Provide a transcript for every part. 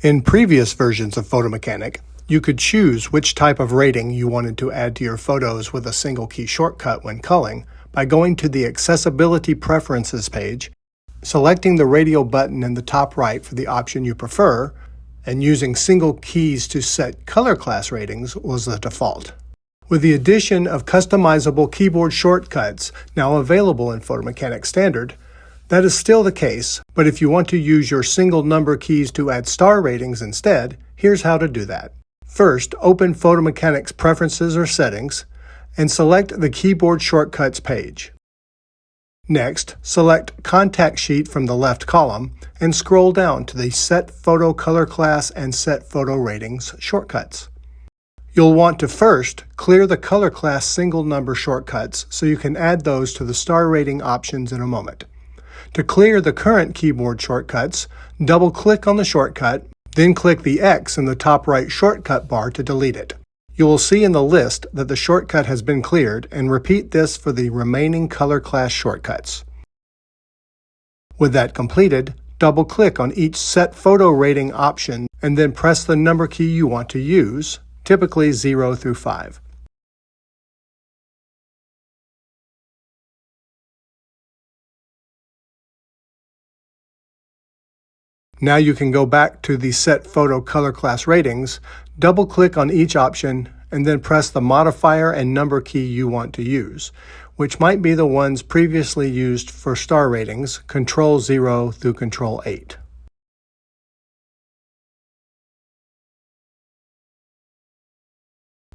In previous versions of Photomechanic, you could choose which type of rating you wanted to add to your photos with a single key shortcut when culling by going to the Accessibility Preferences page, selecting the radio button in the top right for the option you prefer, and using single keys to set color class ratings was the default. With the addition of customizable keyboard shortcuts now available in Photomechanic Standard, that is still the case, but if you want to use your single number keys to add star ratings instead, here's how to do that. First, open Photomechanic's Preferences or Settings, and select the Keyboard Shortcuts page. Next, select Contact Sheet from the left column, and scroll down to the Set Photo Color Class and Set Photo Ratings shortcuts. You'll want to first clear the color class single number shortcuts so you can add those to the star rating options in a moment. To clear the current keyboard shortcuts, double-click on the shortcut, then click the X in the top right shortcut bar to delete it. You will see in the list that the shortcut has been cleared, and repeat this for the remaining color class shortcuts. With that completed, double-click on each Set Photo Rating option and then press the number key you want to use, typically 0 through 5. Now you can go back to the Set Photo Color Class Ratings, double-click on each option, and then press the modifier and number key you want to use, which might be the ones previously used for star ratings, Control 0 through Control 8.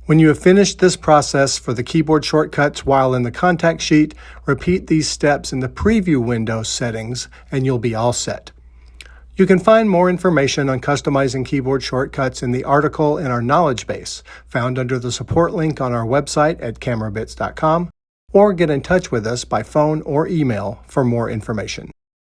When you have finished this process for the keyboard shortcuts while in the contact sheet, repeat these steps in the Preview window settings and you'll be all set. You can find more information on customizing keyboard shortcuts in the article in our knowledge base, found under the support link on our website at camerabits.com, or get in touch with us by phone or email for more information.